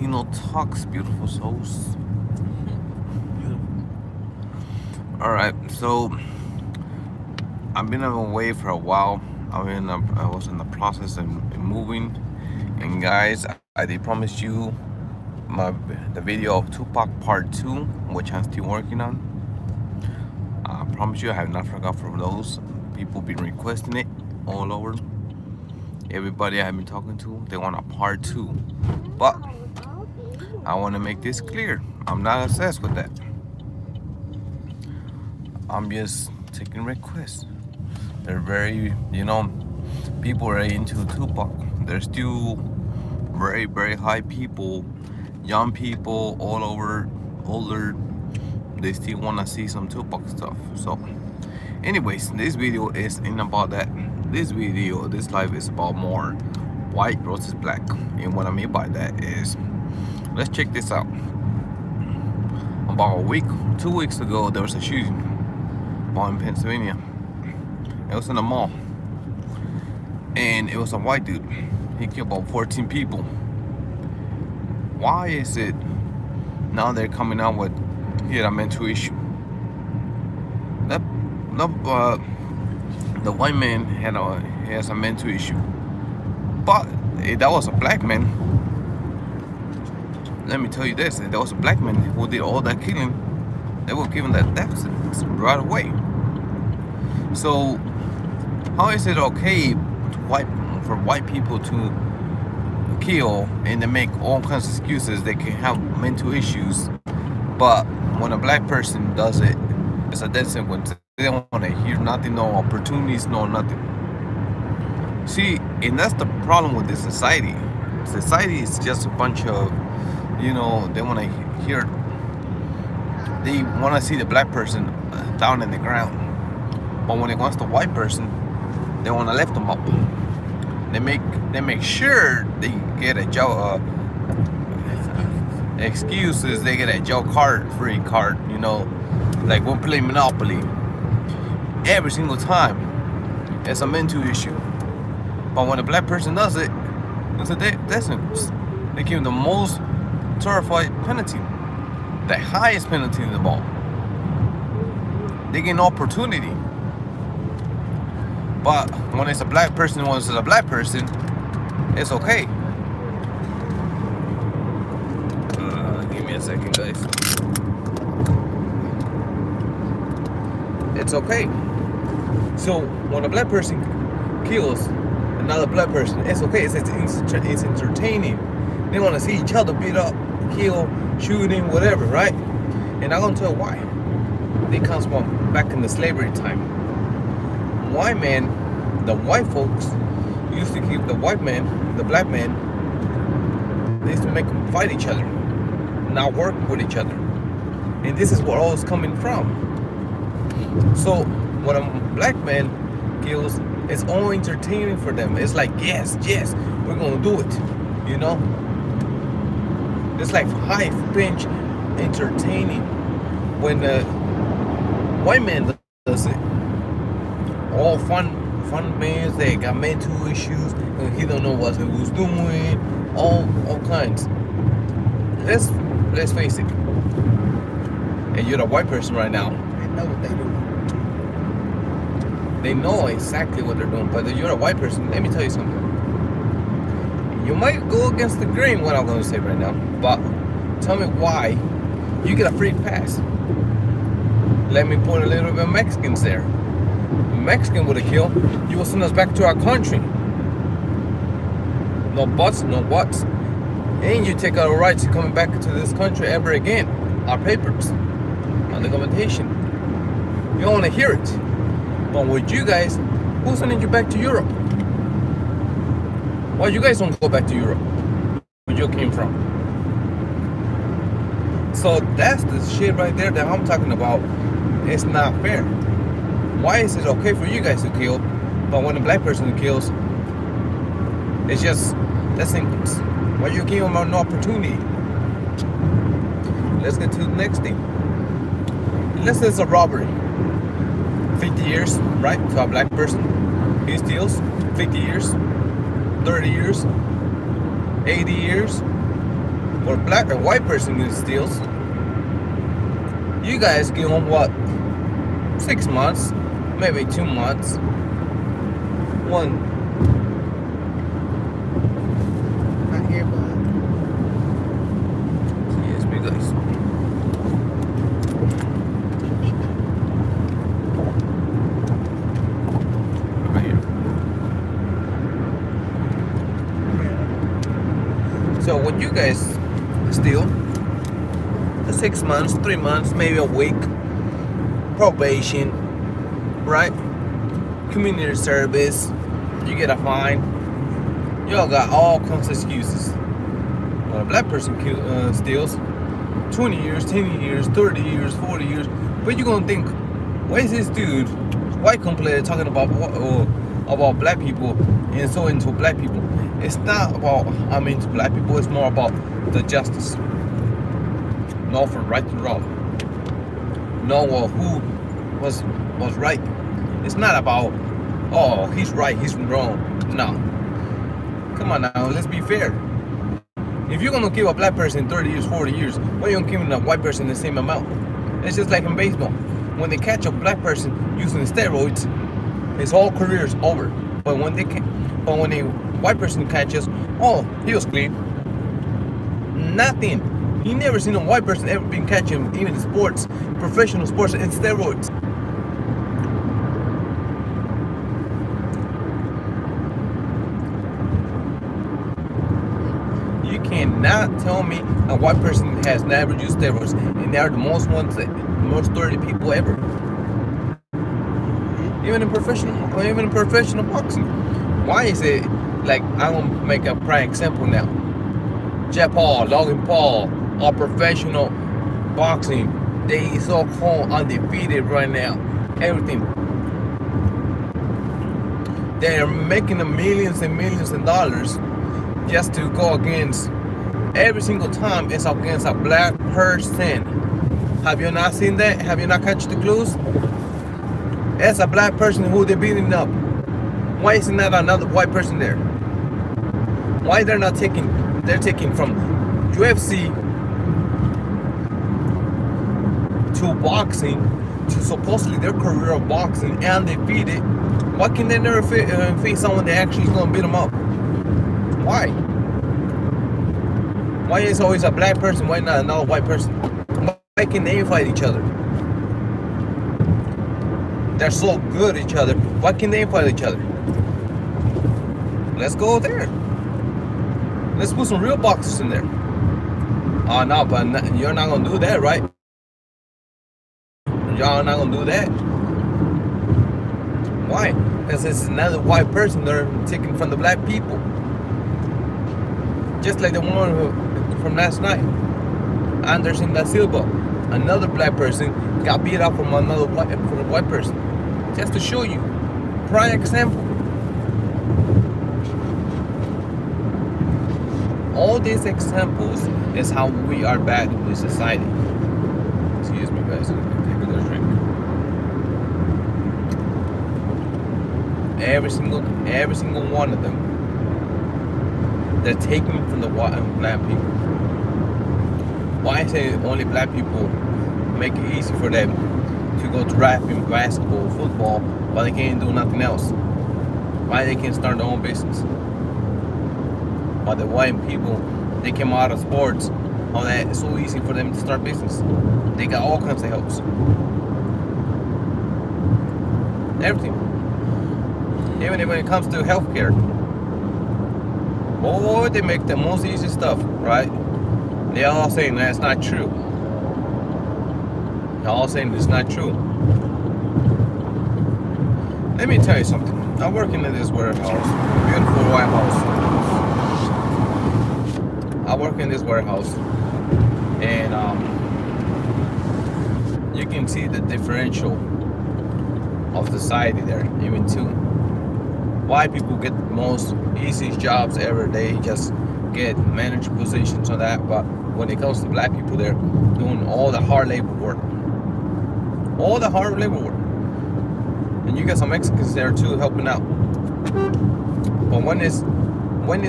Latino Talks, beautiful souls. Alright, so I've been away for a while. I was in the process of moving. And guys, I did promise you the video of Tupac Part 2, which I'm still working on. I promise you I have not forgot from those. People been requesting it all over. Everybody I have been talking to, they want a part 2. But I want to make this clear. I'm not obsessed with that. I'm just taking requests. They're very, people are into Tupac. There's still very, very high people, young people all over, older. They still want to see some Tupac stuff. So, anyways, this video isn't about that. This live is about more white versus black. And what I mean by that is, let's check this out. About 2 weeks ago, there was a shooting in Pennsylvania. It was in a mall, and it was a white dude. He killed about 14 people. Why is it now they're coming out with he had a mental issue? The white man has a mental issue, but if that was a black man, let me tell you this: if that was a black man who did all that killing, they would give him that death sentence right away. So how is it okay for white people to kill and they make all kinds of excuses? They can have mental issues, but when a black person does it, it's a death sentence. They don't want to hear nothing, no opportunities, no nothing. See, and that's the problem with this society. Society is just a bunch of, they want to hear, they want to see the black person down in the ground. But when it comes to white person, they want to lift them up. They make sure they get a job. Excuses. They get a Joe free card. Like we'll play Monopoly. Every single time, it's a mental issue. But when a black person does it, it's a death sentence. They give them the most terrified penalty, the highest penalty in the ball. They get an opportunity. But when it's a black person, it's okay. Give me a second, guys. It's okay. So when a black person kills another black person, it's okay. It's entertaining. They want to see each other beat up, kill, shooting, whatever, right? And I'm gonna tell you why. They comes from back in the slavery time. White man, the white folks used to keep the white man, the black man, they used to make them fight each other, not work with each other. And this is where all is coming from. So when a black man kills, it's all entertaining for them. It's like, yes, we're gonna do it, It's like high pinch entertaining. When the white man does it, all fun bands, they got mental issues, and he don't know what he was doing, all kinds. Let's face it. And you're a white person right now, they know what they do. They know exactly what they're doing. But if you're a white person, let me tell you something. You might go against the grain, what I'm going to say right now, but tell me why you get a free pass. Let me put a little bit of Mexicans there. Mexican would have killed, you will send us back to our country. No buts, no whats. And you take our rights to coming back to this country ever again. Our papers, our documentation. You don't want to hear it. But with you guys, who's sending you back to Europe? Why you guys don't go back to Europe, where you came from? So that's the shit right there that I'm talking about. It's not fair. Why is it okay for you guys to kill, but when a black person kills, it's just that simple. Why you give them an opportunity? Let's get to the next thing. Let's say it's a robbery. 50 years, right, to a black person. He steals. 50 years, 30 years, 80 years. or black or white person steals, you guys give them what? 6 months, maybe 2 months. One. Not here, but Yes, big guys. Right here. So what you guys steal? 6 months, 3 months, maybe a week, probation, right? Community service, you get a fine. Y'all got all kinds of excuses. When a black person steals 20 years, 10 years, 30 years, 40 years, but you're gonna think, why is this dude, white company, talking about black people and so into black people? It's not about I'm into black people, it's more about the justice. Know for right and wrong. Know who was right. It's not about, oh, he's right, he's wrong. No. Come on now, let's be fair. If you're gonna give a black person 30 years, 40 years, why are you giving a white person the same amount? It's just like in baseball. When they catch a black person using steroids, his whole career is over. But when a white person catches, oh, he was clean. Nothing. You never seen a white person ever been catching, even in sports, professional sports, in steroids. You cannot tell me a white person has never used steroids, and they're the most dirty people ever. Even in professional boxing. Why is it like, I'm gonna make a prime example now. Jeff Paul, Logan Paul, are professional boxing. They so-called undefeated right now. Everything. They are making the millions and millions of dollars just to go against, every single time it's against a black person. Have you not seen that? Have you not catch the clues? It's a black person who they're beating up. Why isn't that another white person there? Why they're taking from UFC to boxing, to supposedly their career of boxing, and defeated? Why can they never face someone that actually is going to beat them up? Why? Why is always a black person? Why not another white person? Why can they fight each other? They're so good at each other. Why can they fight each other? Let's go there. Let's put some real boxers in there. Oh no, but you're not gonna do that, right? Y'all not gonna do that. Why? Because it's another white person they're taking from the black people. Just like the one from last night, Anderson da Silva, another black person got beat up from a white person. Just to show you, prime example. All these examples is how we are bad in this society. Excuse me, guys. I'm gonna take another drink. Every single one of them, they're taking from the black people. Why is it only black people make it easy for them to go to rapping, basketball, football, but they can't do nothing else? Why they can't start their own business? But the white people, they came out of sports, all that, it's so easy for them to start business. They got all kinds of helps. Everything. Even when it comes to healthcare. Oh, they make the most easy stuff, right? They're all saying that's not true. They're all saying it's not true. Let me tell you something. I'm working in this warehouse, beautiful White House. I work in this warehouse, and you can see the differential of society there, even too. White people get the most easiest jobs ever. They just get manager positions on that, but when it comes to black people, they're doing all the hard labor work. All the hard labor work. And you got some Mexicans there too helping out. But when is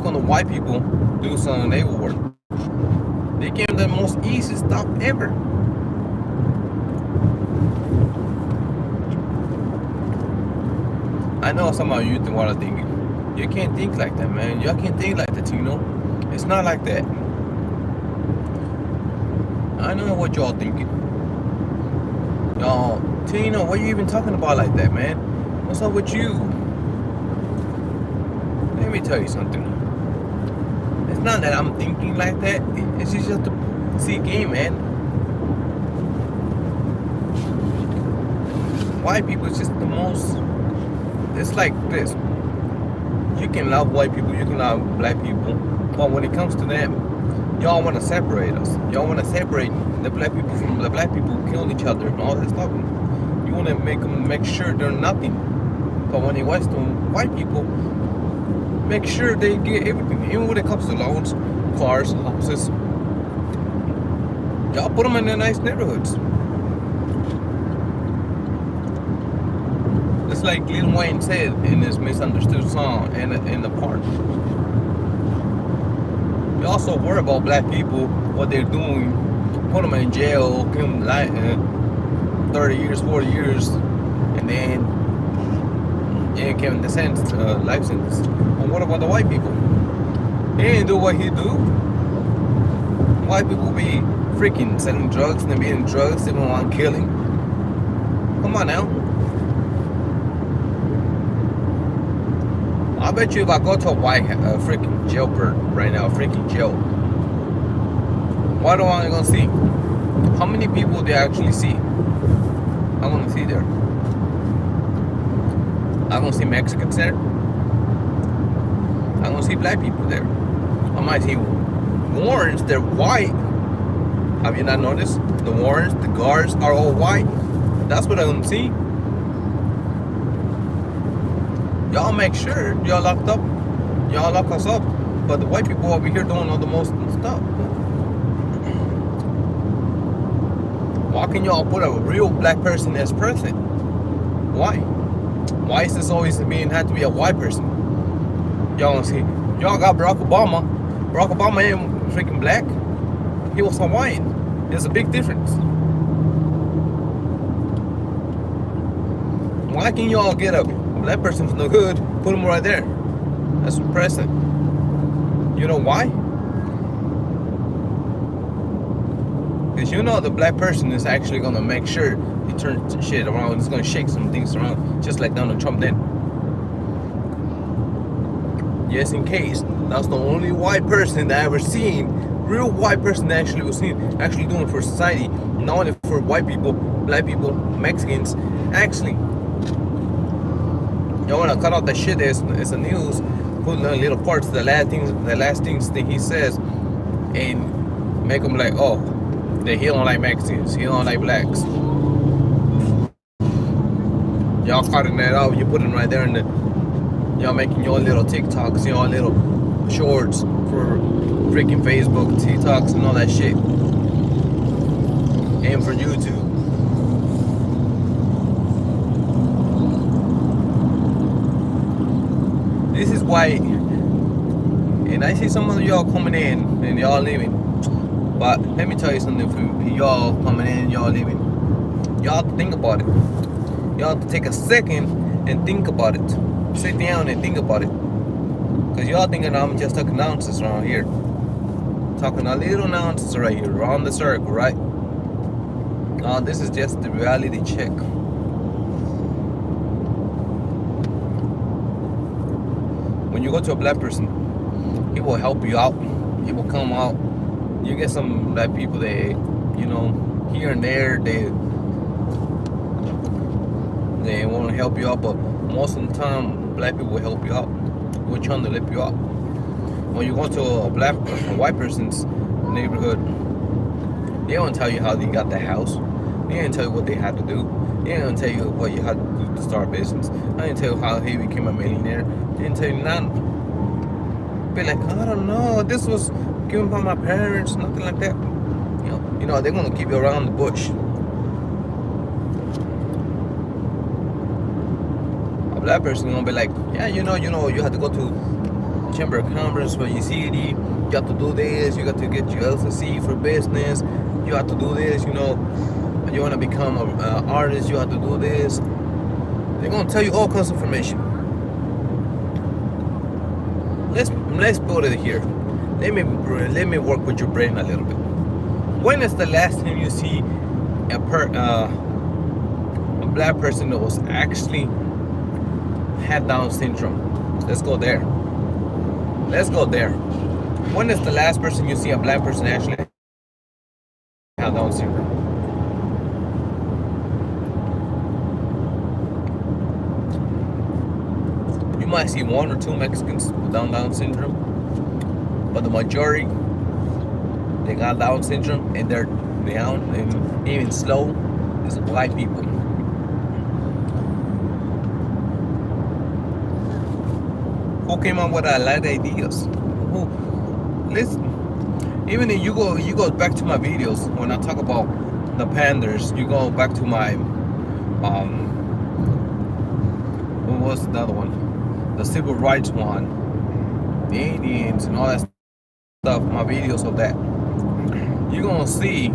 gonna white people do some labor work? They gave them the most easy stuff ever. I know some of you are thinking, you can't think like that, man. Y'all can't think like that, Tino. It's not like that. I know what y'all thinking. Y'all, Tino, what are you even talking about like that, man? What's up with you? Let me tell you something. It's not that I'm thinking like that. It's just to see game, man. White people is just the most. It's like this. You can love white people, you can love black people, but when it comes to them, y'all want to separate us. Y'all want to separate the black people from the black people who killed each other and all this stuff. You want to make sure they're nothing. But when it comes to white people, make sure they get everything. Even when it comes to loans, cars, houses, y'all put them in the nice neighborhoods. It's like Lil Wayne said in his Misunderstood song in the park. We also worry about black people, what they're doing, put them in jail, give them 30 years, 40 years, and then give them the sentence, life sentence. But what about the white people? He didn't do what he do. White people be freaking selling drugs and being drugs, even on killing. Come on now. I bet you if I go to a white freaking jailbird right now, freaking jail, what am I gonna see? How many people they actually see? I'm gonna see there. I'm gonna see Mexicans there. I'm gonna see black people there. I might see Warrens, they're white. Have you not noticed? The Warrens, the guards are all white. That's what I'm gonna see. Y'all make sure y'all locked up. Y'all lock us up. But the white people over here doing all the most stuff. Why can y'all put a real black person as president? Why? Why is this always had to be a white person? Y'all gonna see. Y'all got Barack Obama. Barack Obama ain't freaking black. He was Hawaiian. There's a big difference. Why can y'all get a black person from the hood, put him right there? That's the president. You know why? Because you know the black person is actually gonna make sure he turns shit around. He's gonna shake some things around, just like Donald Trump did. Just in case. That's the only white person that I ever seen, real white person that actually was seen, actually doing it for society, not only for white people, black people, Mexicans. Actually, y'all wanna cut out the shit that's the news, put little parts, the last things that he says, and make them like, oh, that he don't like Mexicans, he don't like blacks. Y'all cutting that out, you put them right there in the, y'all making your little TikToks, your little shorts for freaking Facebook, TikToks, and all that shit, and for YouTube. This is why, and I see some of y'all coming in and y'all leaving. But let me tell you something, for y'all coming in and y'all leaving. Y'all have to think about it. Y'all have to take a second and think about it. Sit down and think about it. Because y'all thinking I'm just talking nonsense around here. Talking a little nonsense right here, around the circle, right? Now this is just the reality check. When you go to a black person, he will help you out. He will come out. You get some black people that, you know, here and there, they want to help you out, but most of the time, black people will help you out. We're trying to lift you up. When you go to a white person's neighborhood, they don't tell you how they got the house. They didn't tell you what they had to do. They didn't tell you what you had to do to start a business. They didn't tell you how he became a millionaire. They didn't tell you nothing. Be like, I don't know, this was given by my parents, nothing like that. You know, they're gonna keep you around the bush. A black person gonna be like, yeah, you know, you had to go to Chamber of Commerce for your city. You have to do this. You got to get your LLC for business. You have to do this. You know, you want to become an artist. You have to do this. They're gonna tell you all kinds of information. Let's put it here. Let me work with your brain a little bit. When is the last time you see a black person that was actually had Down syndrome? Let's go there. Let's go there. When is the last person you see a black person actually have Down syndrome? You might see 1 or 2 Mexicans with Down syndrome, but the majority, they got Down syndrome and they're down and even slow is white people. Who came up with a lot of ideas? Who? Listen, even if you go back to my videos when I talk about the pandas, you go back to my what was the other one? The civil rights one, the Indians and all that stuff, my videos of that. You're gonna see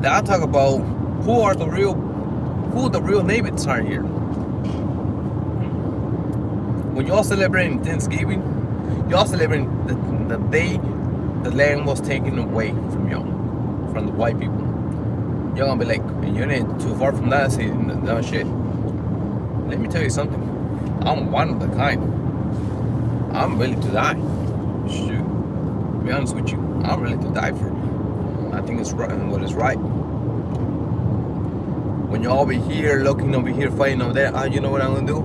that I talk about who the real neighbors are here. When y'all celebrating Thanksgiving, y'all celebrating the day the land was taken away from y'all, from the white people. Y'all gonna be like, you ain't too far from that, see that shit. Let me tell you something. I'm one of the kind. I'm ready to die. Shoot. To be honest with you, I'm ready to die for it. I think it's right and what is right. When you're over here, looking over here, fighting over there, you know what I'm gonna do?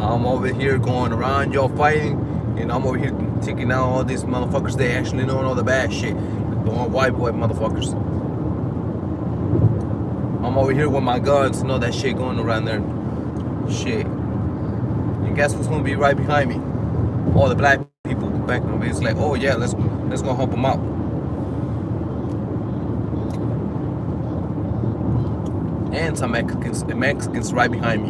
I'm over here going around y'all fighting, and I'm over here taking out all these motherfuckers. They actually know all the bad shit. The white boy motherfuckers. I'm over here with my guns and all that shit going around there. Shit. And guess who's gonna be right behind me? All the black people back over here. It's like, oh yeah, let's go help them out. And some Mexicans right behind me.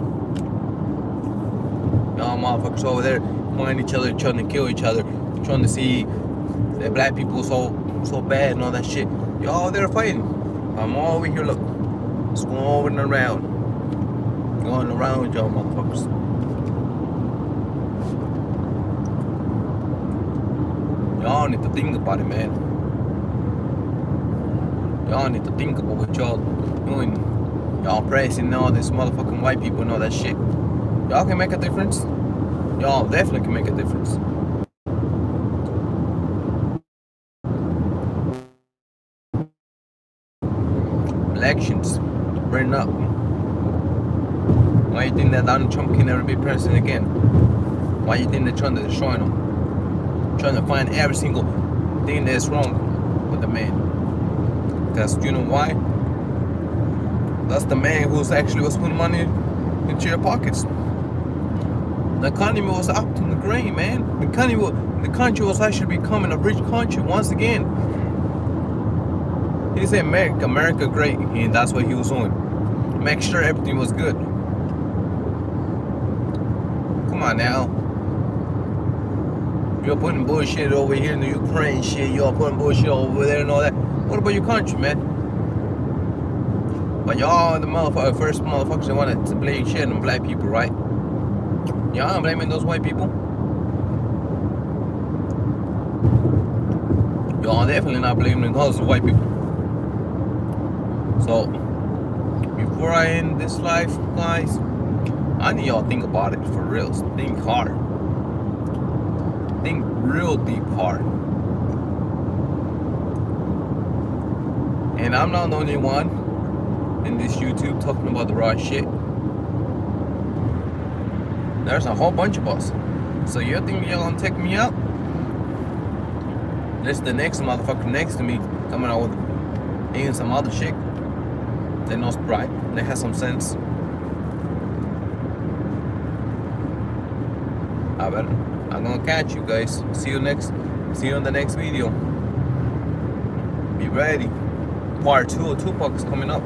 Y'all motherfuckers over there pointing each other, trying to kill each other, trying to see the black people so bad and all that shit. Y'all there fighting. I'm all over here, look. Just going over and around. Going around with y'all motherfuckers. Y'all need to think about it, man. Y'all need to think about what y'all doing. Y'all praising all this motherfucking white people and all that shit. Y'all can make a difference. Y'all definitely can make a difference. Elections. Burn up. Why you think that Donald Trump can never be president again? Why you think they're trying to destroy him? Trying to find every single thing that's wrong with the man. Because you know why? That's the man who's actually was putting money into your pockets. The economy was up to the grain, man. The country was actually becoming a rich country once again. He said America great, and that's what he was doing. Make sure everything was good. Come on now. You're putting bullshit over here in the Ukraine shit. You're putting bullshit over there and all that. What about your country, man? But y'all the first motherfuckers that wanted to blame shit on black people, right? Y'all blaming those white people? Y'all definitely not blaming those white people. So, before I end this life, guys, I need y'all to think about it for real. Think hard. Think real deep hard. And I'm not the only one in this YouTube talking about the raw shit. There's a whole bunch of us. So you think you're gonna take me out? There's the next motherfucker next to me coming out with even some other shit. They know Sprite. They have some sense. I'm gonna catch you guys. See you in the next video. Be ready. Part 2 of Tupac's coming up.